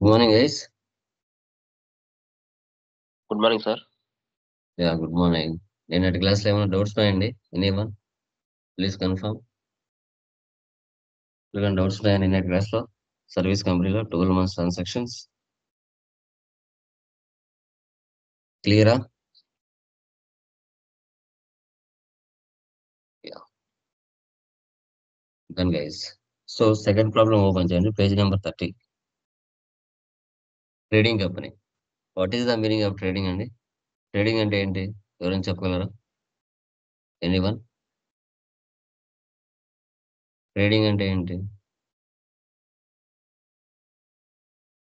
Good morning, guys. Good morning, sir. Yeah, good morning. నిన్నటి క్లాస్లో ఏమైనా డౌట్స్ ఉన్నాయండి? Anyone please confirm. ఏమైనా డౌట్స్ ఉన్నాయా నిన్నటి క్లాస్లో? సర్వీస్ కంపెనీలో 12 మంత్స్ ట్రాన్సాక్షన్స్ క్లియరా? Yeah, done guys. So second problem open చేయండి, page number 30. Trading company. What is the meaning of trading అండి? ట్రేడింగ్ అంటే ఏంటి? ఎవరైనా చెప్పగలరా? ఎనీవన్? ట్రేడింగ్ అంటే ఏంటి?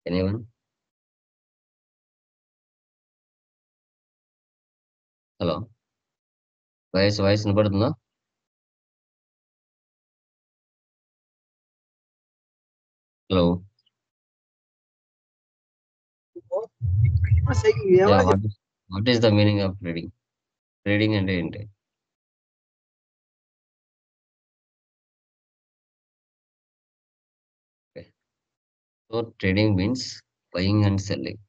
ఎనీవన్? హలో, వాయిస్ వినపడుతుందా? Hello, yeah, what is the meaning of trading? Trading అంటే ఏంటి? So trading means buying and selling.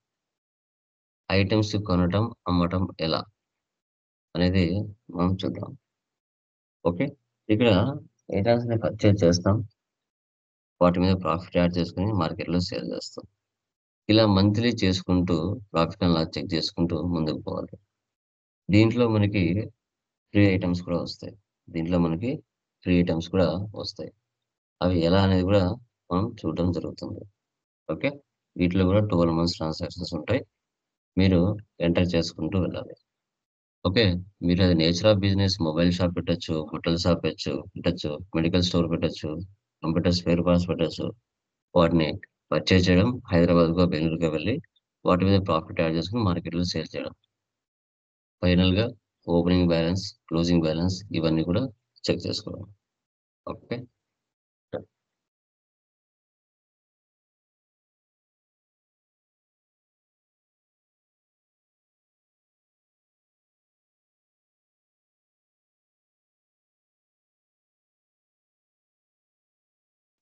Items కొనటం, అమ్మటం ఎలా అనేది మనం చూద్దాం. ఓకే, ఇక్కడ ఐటమ్స్ ని పర్చేజ్ చేస్తాం, వాటి మీద ప్రాఫిట్ యాడ్ చేసుకుని మార్కెట్లో సేల్ చేస్తాం. ఇలా మంత్లీ చేసుకుంటూ ప్రాఫిట్ అండ్ లాస్ చెక్ చేసుకుంటూ ముందుకు పోవాలి. దీంట్లో మనకి ఫ్రీ ఐటమ్స్ కూడా వస్తాయి. దీంట్లో మనకి ఫ్రీ ఐటమ్స్ కూడా వస్తాయి. అవి ఎలా అనేది కూడా మనం చూడడం జరుగుతుంది. ఓకే, వీటిలో కూడా 12 మంత్స్ ట్రాన్సాక్షన్స్ ఉంటాయి. మీరు ఎంటర్ చేసుకుంటూ వెళ్ళాలి. ఓకే, మీరు అది nature of business, mobile shop పెట్టొచ్చు, బట్టల షాప్ పెట్టొచ్చు, మెడికల్ స్టోర్ పెట్టొచ్చు, కంప్యూటర్ స్పేర్ పార్ట్స్ పెట్టొచ్చు. వాటిని పర్చేజ్ చేయడం, హైదరాబాద్కో బెంగళూరుకో వెళ్ళి వాటి మీద ప్రాఫిట్ యాడ్ చేసుకుని మార్కెట్లో సేల్ చేయడం. ఫైనల్గా ఓపెనింగ్ బ్యాలెన్స్, క్లోజింగ్ బ్యాలెన్స్ ఇవన్నీ కూడా చెక్ చేసుకోవడం. Okay,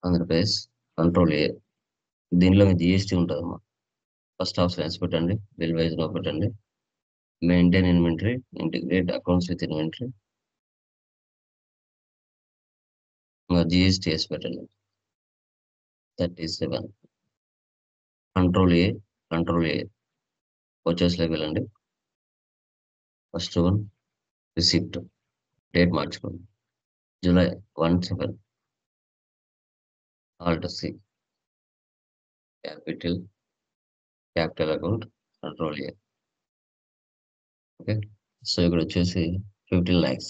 Andhra Pradesh control A. దీనిలో మీ జిఎస్టీ ఉంటుందమ్మా. ఫస్ట్ ఆప్షన్ ఎస్ పెట్టండి, బిల్ వైజ్ లో పెట్టండి. Maintain inventory, integrate accounts with inventory, ఇంకా జిఎస్టీ వేసి పెట్టండి. 37 కంట్రోల్ ఏ పర్చేస్లోకి వెళ్ళండి. ఫస్ట్ వన్ రిసిప్ట్, డేట్ మార్చుకోండి, July 1/7. Alt C, capital account, control A. Okay, so ఇక్కడ వచ్చేసి 15 lakhs.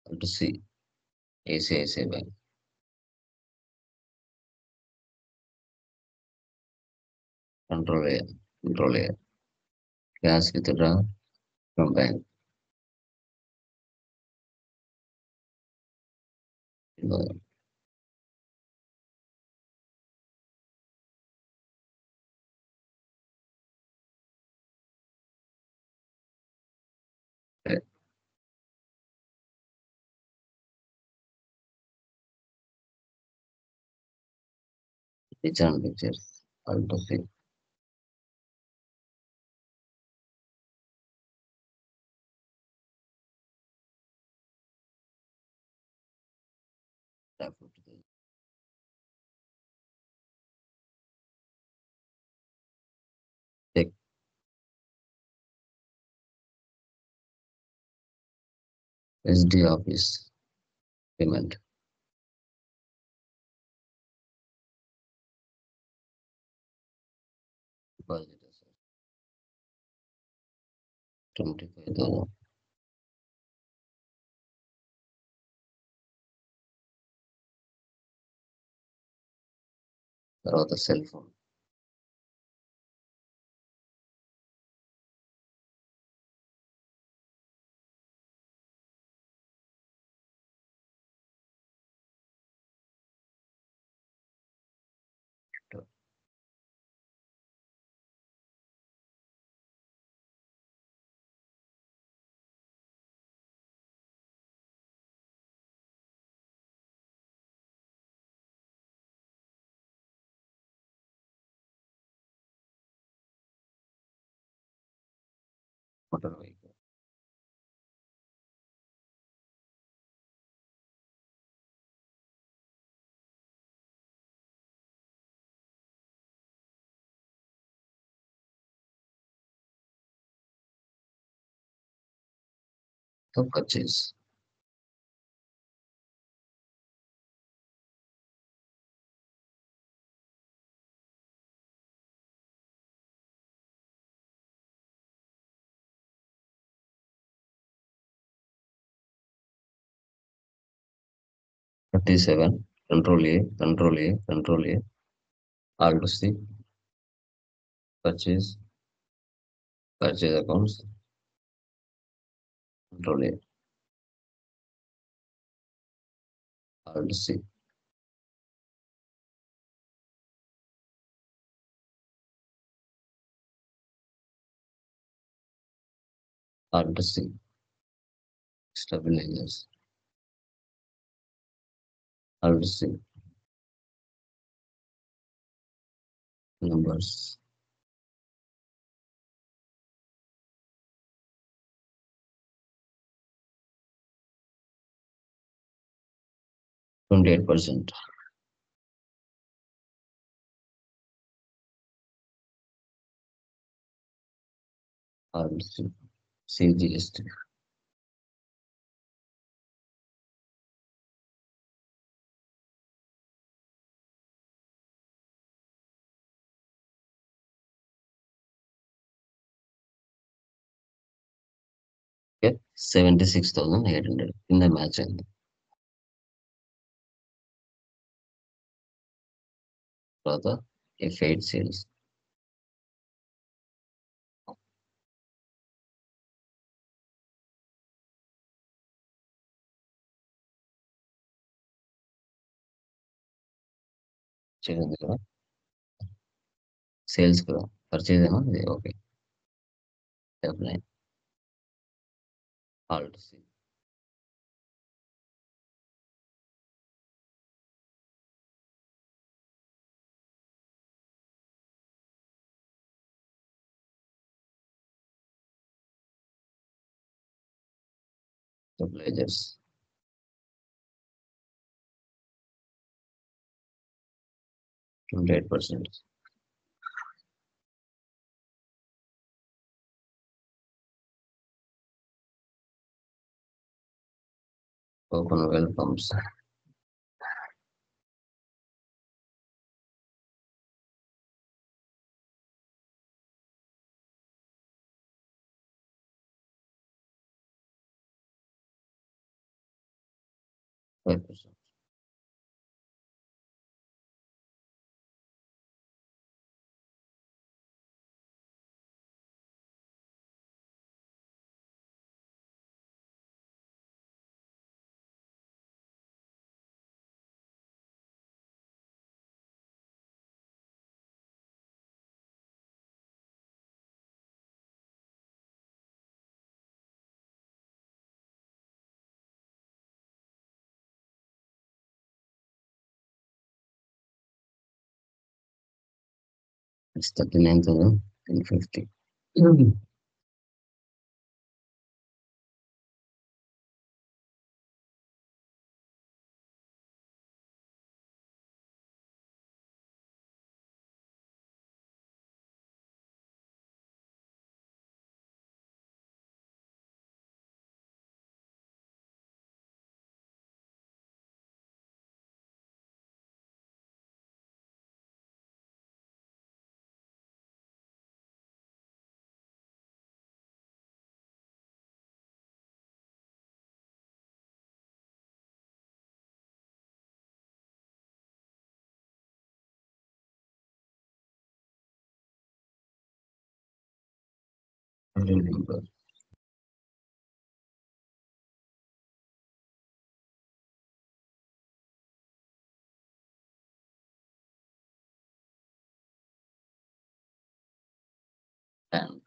Alt C, ICICI bank, control A cash withdraw from bank. Return pictures, alt C. Check SD office payment. Deposit 25,000. తర్వాత cell phone, motor vehicle. To purchase. 37. Control A, Control A, Control A. Alt C. Purchase, purchase accounts. Control A, Alt C. Alt C. Stabilizers. Alt C. Numbers. 28%. Alt C. CGST. Okay. 76,800 in the match end. తర్వాత F8 sales చేయండి కదా sales కదా purchase ఏమో ఇది okay F9 alt C stabilisers 28%. Open well pumps 5%. It's 39,350. Remember. And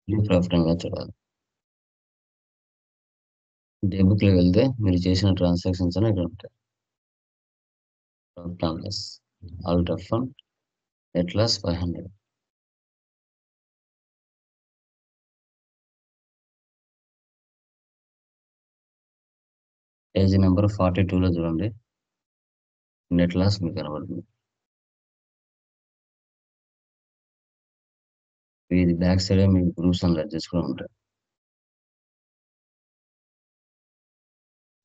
you profit and natural. Day బుక్‌లో వెళ్తే మీరు చేసిన ట్రాన్సాక్షన్స్ అన్నీ ఇక్కడ ఉంటాయి. Profit and loss, all fund, net loss 500. Page number 42లో చూడండి. నెట్ లాస్ మీకు కనబడుతుంది. ఇది బ్యాక్ సైడే మీకు గ్రూప్స్ అండ్ లెడ్జెస్ కూడా ఉంటాయి.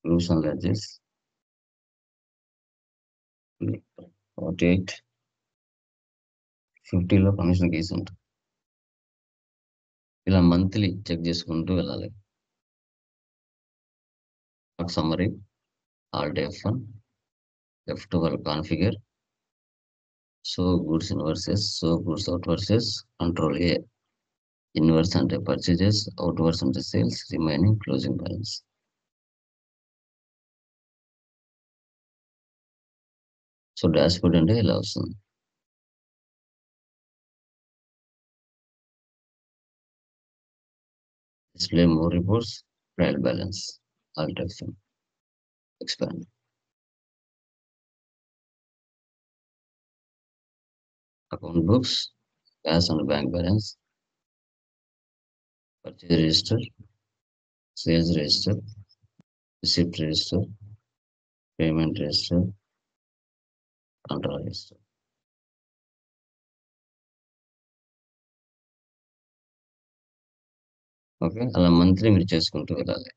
గ్రూప్స్ అండ్ లెడ్జెస్ 48, 50లో కమిషన్ కేసు ఉంటుంది. ఇలా మంత్లీ చెక్ చేసుకుంటూ వెళ్ళాలి. Summary, all day fun, F12 configure, so goods inwards, so goods outwards, control A. Inwards అంటే పర్చేజెస్, అవుట్వర్స్ అంటే sales, remaining closing balance. So dashboard అంటే ఇలా వస్తుంది. Display more reports, trial balance, alt F1, expand. Account books, cash and bank balance, purchase register, sales register, receipt register, payment register, control register. Okay, అలా monthly మీరు చేసుకుంటూ వెళ్ళాలి.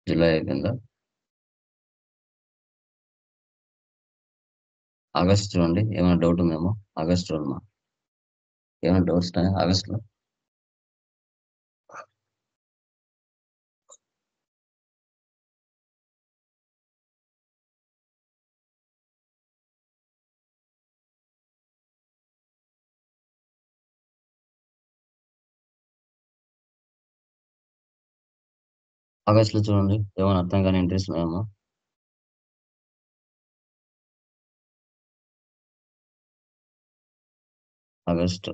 July అయిపోయిందా? August చూడండి, ఏమైనా డౌట్ ఉందేమో. ఆగస్ట్ చూడమ్మా, ఏమైనా డౌట్స్ ఉన్నాయా ఆగస్ట్లో? ఆగస్ట్లో చూడండి, ఏమైనా అర్థం కానీ ఇంట్రెస్ట్ ఉన్నాయేమో. ఆగస్ట్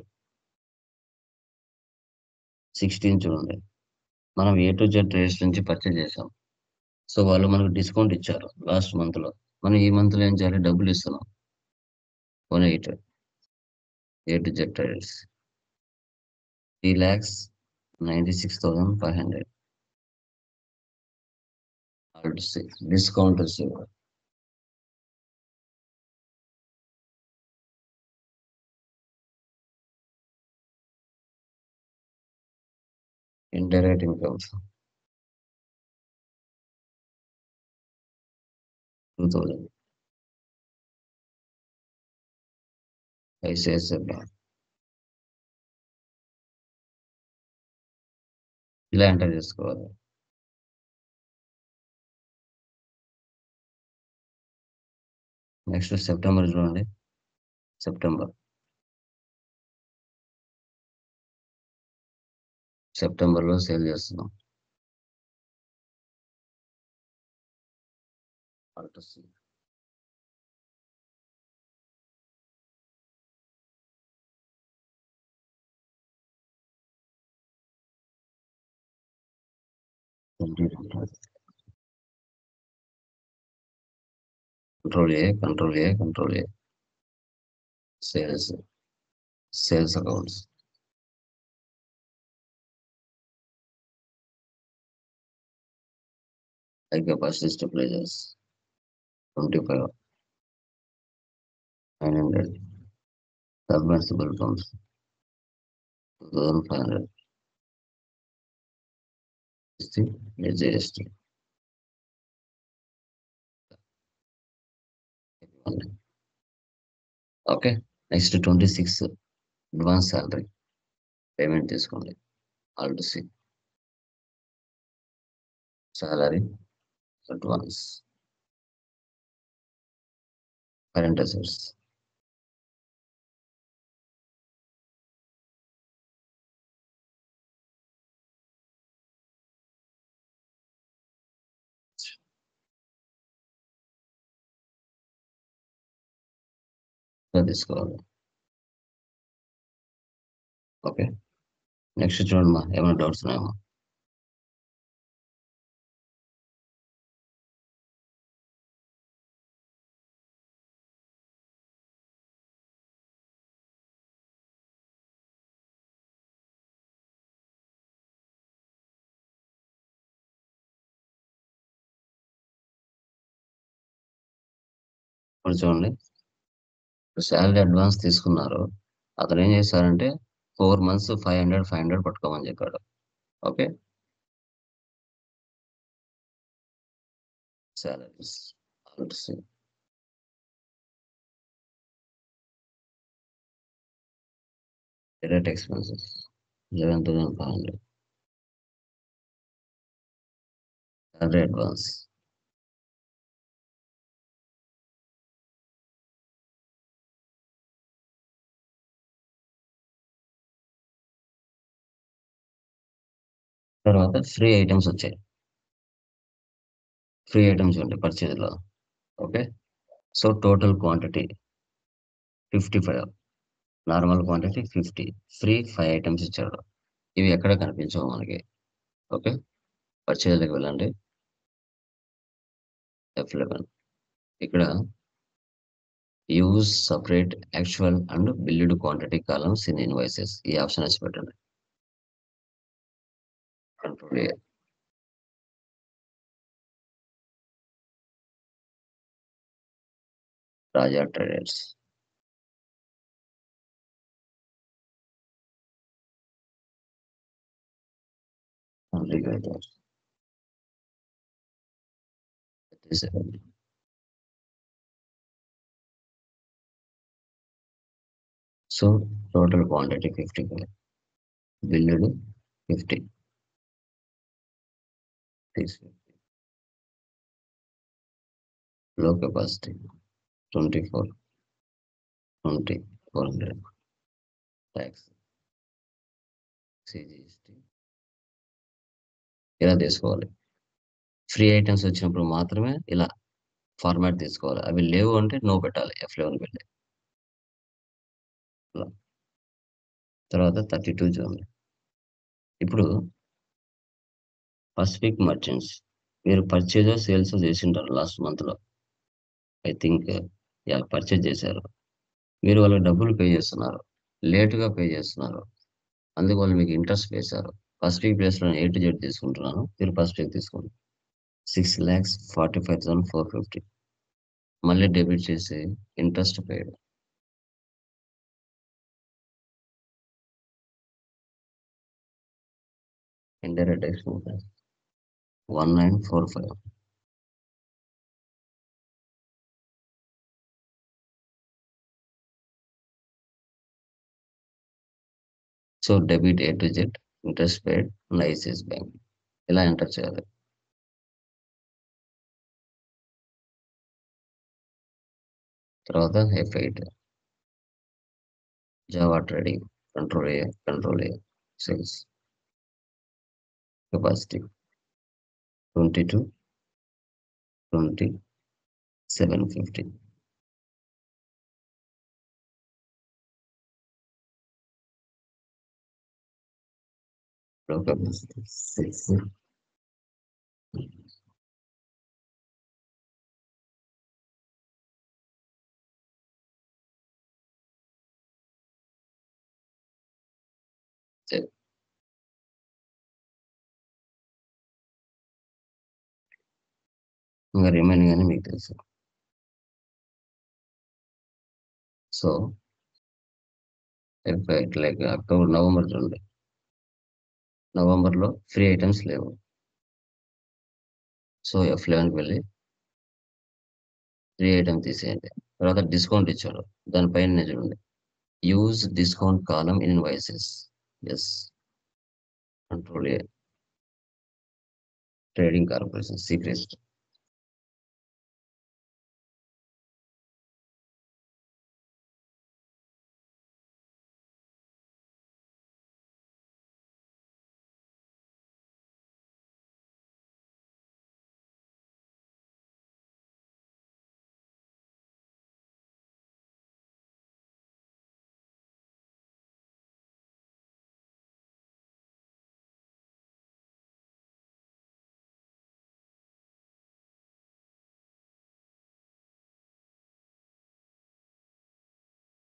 16 చూడండి, మనం A to Z ట్రేడ్స్ నుంచి పర్చేజ్ చేసాం. సో వాళ్ళు మనకు డిస్కౌంట్ ఇచ్చారు లాస్ట్ మంత్లో. మనం ఈ మంత్లో ఏం చేయాలి? డబ్బులు ఇస్తున్నాం. 1 8 A to Z traders 3,96,500. Discount receive. Indirect incomes 2,000. ICICI bank. ఇలా ఎంటర్ చేసుకోవాలి. నెక్స్ట్ సెప్టెంబర్ చూడండి. సెప్టెంబర్లో సేల్ చేస్తున్నాం. ఆల్టోసి control A. Sales accounts. High capacity stabilisers 25, 900. Submersible pumps 2,500. GST. Okay, next 26 advance salary payment తీసుకోండి. ఆల్టోసి శాలరీ అడ్వాన్స్. కరెంట్ అసెట్స్ తీసుకోవాలి. Okay, next చూడమ్మా, ఏమైనా డౌట్స్ ఉన్నాయమ్మా? ఇప్పుడు చూడండి, శాలరీ అడ్వాన్స్ తీసుకున్నారు. అతను ఏం చేశారంటే 4 మంత్స్ 500 పట్టుకోమని చెప్పాడు. Okay. Salaries, direct expenses 11,500, salary advance. తర్వాత ఫ్రీ ఐటమ్స్ వచ్చాయి. ఫ్రీ ఐటమ్స్ ఉంటాయి పర్చేజ్లో. Okay. So total quantity 55, normal quantity 50, free 5 items ఇచ్చాడు. ఇవి ఎక్కడ కనిపించవు మనకి. ఓకే. పర్చేజ్లోకి వెళ్ళండి, F11. ఇక్కడ use separate actual and build quantity columns in invoices, ఈ ఆప్షన్ వేసి పెట్టండి. Control A, Raja traders. Aggregator 37. So total quantity 55, బిల్లుడు 50, తీసుకు లో కెపాసిటీ 24, 20, 400, ట్యాక్స్, సిజిఎస్టీ. ఇలా తీసుకోవాలి. ఫ్రీ ఐటమ్స్ వచ్చినప్పుడు మాత్రమే ఇలా ఫార్మాట్ తీసుకోవాలి. అవి లేవు అంటే నో పెట్టాలి, F11 వెళ్ళి. అలా. తర్వాత 32 జోన్. ఇప్పుడు ఫస్ట్ వీక్ మర్చెంట్స్, మీరు పర్చేజ్ సేల్స్ చేసింటారు లాస్ట్ మంత్లో. ఐ థింక్ యా, పర్చేజ్ చేశారు. మీరు వాళ్ళకి డబ్బులు పే చేస్తున్నారు, లేటుగా పే చేస్తున్నారు. అందుకు వాళ్ళు మీకు ఇంట్రెస్ట్ వేశారు. ఫస్ట్ వీక్ ప్లేస్లో నేను A to Z తీసుకుంటున్నాను, మీరు ఫస్ట్ వీక్ తీసుకోండి. 6,45,450 మళ్ళీ డెబిట్ చేసి interest paid. Indirect expenses 1945. So debit A to Z, interest paid, ICICI bank. ఇలా ఎంటర్ చేయాలి. తర్వాత F8, Java trading. Control A, sales capacity 22, 20, 750. లో కెపాసిటీ 6. ఇంకా రిమైనింగ్ అని మీకు తెలుసు. So F8 like October, November చూడండి. నవంబర్లో ఫ్రీ ఐటమ్స్ లేవు. సో F11కి వెళ్ళి ఫ్రీ ఐటమ్ తీసేయండి. తర్వాత డిస్కౌంట్ ఇచ్చాడు, దానిపైన చూడండి, use discount column in invoices. Yes. Control A, trading corporation secret.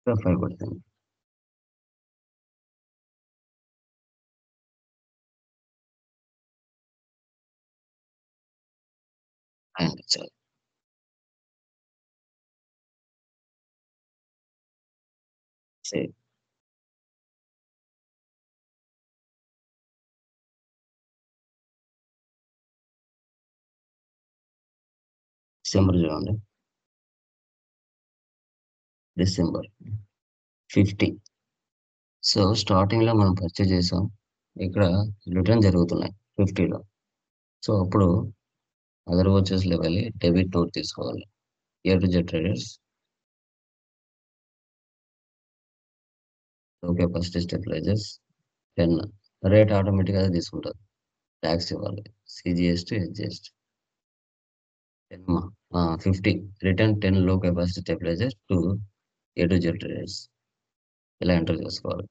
ఇంకా 5 పడుతుంది. అంతే చాలు. సేమ్. డిసెంబర్ చూడండి. డిసెంబర్ 50. సో, స్టార్టింగ్‌లో మనం పర్చేజ్ చేసాం. ఇక్కడ రిటర్న్ జరుగుతున్నాయి 50లో. సో, అప్పుడు అదర్ వాచెస్‌లోకి వెళ్ళి డెబిట్ నోట్ తీసుకోవాలి. A to Z traders okay. First stabilisers 10 rate ఆటోమేటిక్‌గా అదే తీసుకుంటది. టాక్స్ ఇవ్వాలి. CGST, SGST 10 50 return 10 low capacity stabiliser to A to Z traders ఇలా ఎంటర్ చేసుకోవాలి.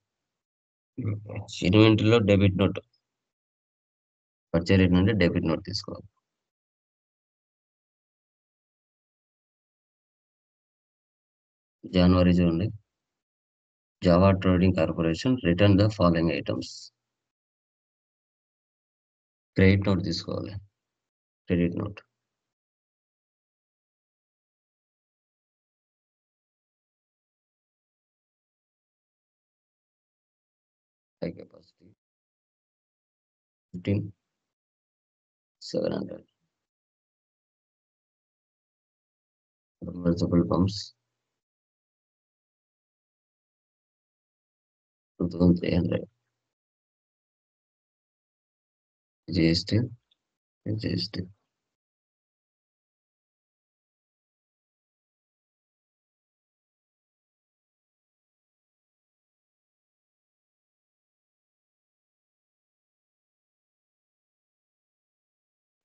ఇన్వెంటరీలో డెబిట్ నోట్ పర్చేజ్ రేట్ నుండి డెబిట్ నోట్ తీసుకోవాలి. జనవరి చూడండి. Java trading corporation return the following items. Credit note తీసుకోవాలి. Credit note. High capacity 15 700 multiple pumps 2300 GST GST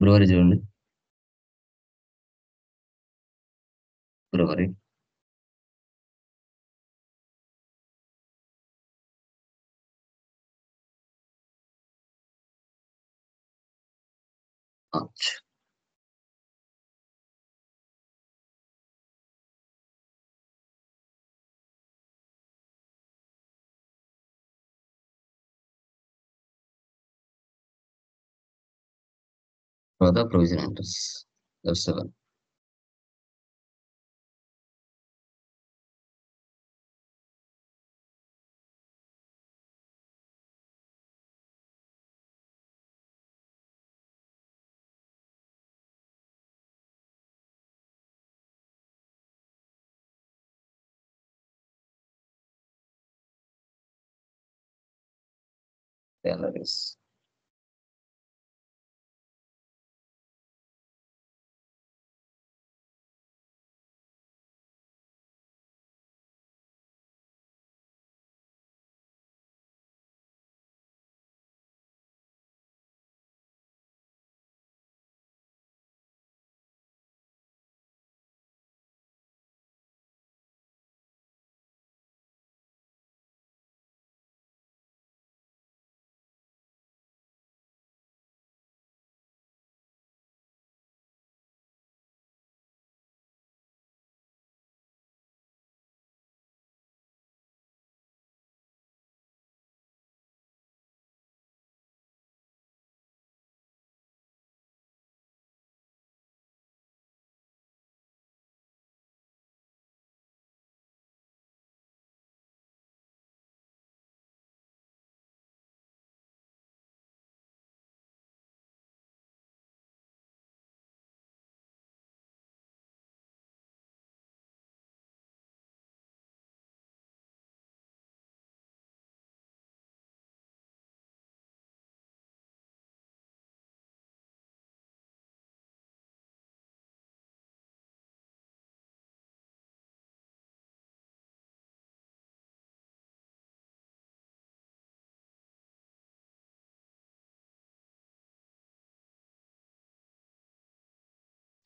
ఫిబ్రవరి చూడండి. ఫిబ్రవరి మార్చ్ తర్వాత provision entries F7 salaries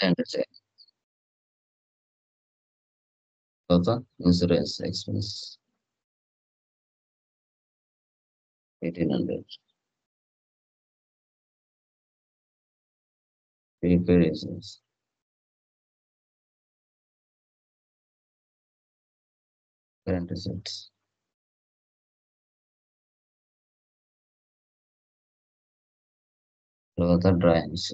enter చేయాలి. తర్వాత insurance expense 1800 prepaid insurance current assets. తర్వాత డ్రాయింగ్స్.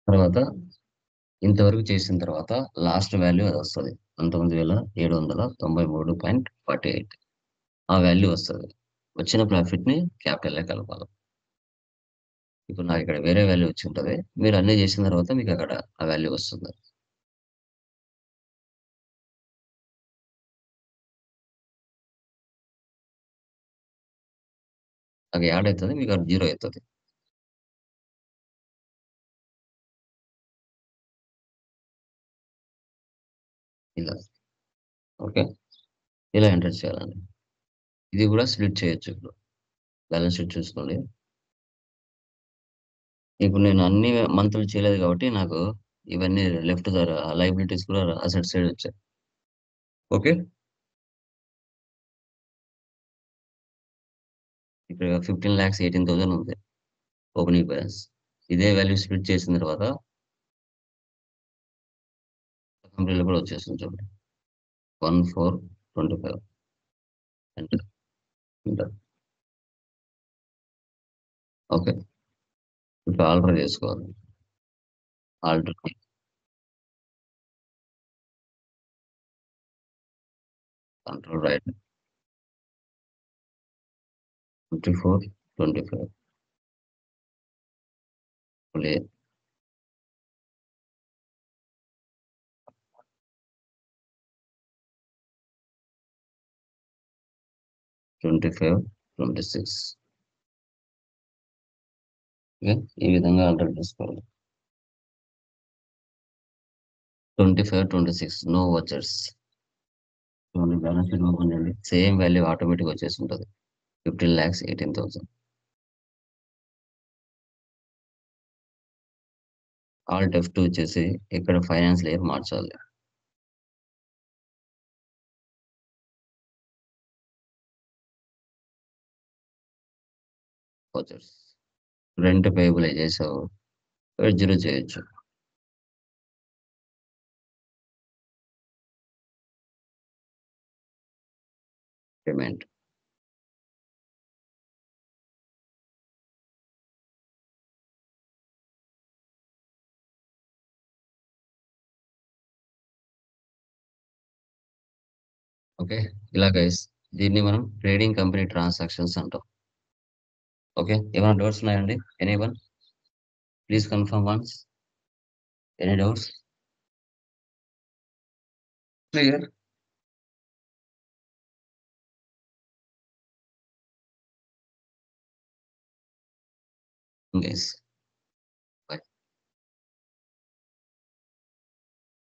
తర్వాత ఇంతవరకు చేసిన తర్వాత లాస్ట్ వాల్యూ అది వస్తది. 19,793.48 ఆ వాల్యూ వస్తది. వచ్చిన ప్రాఫిట్‌ని క్యాపిటల్‌లో కలపాలి. ఇప్పుడు నాకిక్కడ వేరే వాల్యూ వచ్చుంటది. మీరు అన్నీ చేసిన తర్వాత మీకక్కడ ఆ వాల్యూ వస్తుంది. అది యాడ్ అయితది. మీకది జీరో అయితది. ఇలా. ఓకే. ఇలా ఎంటర్ చేయాలండి. ఇది గూడా స్ప్లిట్ చేయొచ్చు ఇప్పుడు. బ్యాలెన్స్ షీట్ చూసుకోండి. ఇప్పుడు నేను అన్ని మంత్‌లు చేయలేదు కాబట్టి నాకు ఇవన్నీ లెఫ్ట్ లయబిలిటీస్ కూడా అసెట్ సైడ్ వచ్చాయి. ఓకే. ఇక్కడ 15,18,000 ఉంది ఓపెనింగ్ బ్యాలెన్స్. ఇదే వాల్యూ స్ప్లిట్ చేసిన తర్వాత కంపెనీలో కూడా వచ్చేస్తుంది చూడండి. 1425 ఎంటర్. ఎంటర్. ఓకే. ఇప్పుడు ఆల్టర్ చేసుకోవాలి. ఆల్టర్ కంట్రోల్ రైట్ 54, 25 ప్లే 25, 26 ఓకే. ఈ విధంగా ఆల్టర్ చేసుకోవాలి. 25, 26 నో వోచర్స్. చూడండి బ్యాలెన్స్ షీట్ ఓపెన్ చేయండి. సేమ్ వాల్యూ ఆటోమేటిక్‌గా వచ్చేసుంటది. 15,18,000 ఆల్ట్ F2 వచ్చేసి ఇక్కడ ఫైనాన్స్ లేయర్ మార్చాలి. వోచర్స్. రెంట్ పేయబుల్ చేసావు. ఇక్కడ జీరో చేయొచ్చు. పేమెంట్. ఓకే. ఇలా గైస్ దీన్ని మనం ట్రేడింగ్ కంపెనీ ట్రాన్సాక్షన్స్ అంటాం. ఓకే. ఏమైనా డౌట్స్ ఉన్నాయండి? Anyone? Please confirm once. Any doubts? Clear? Guys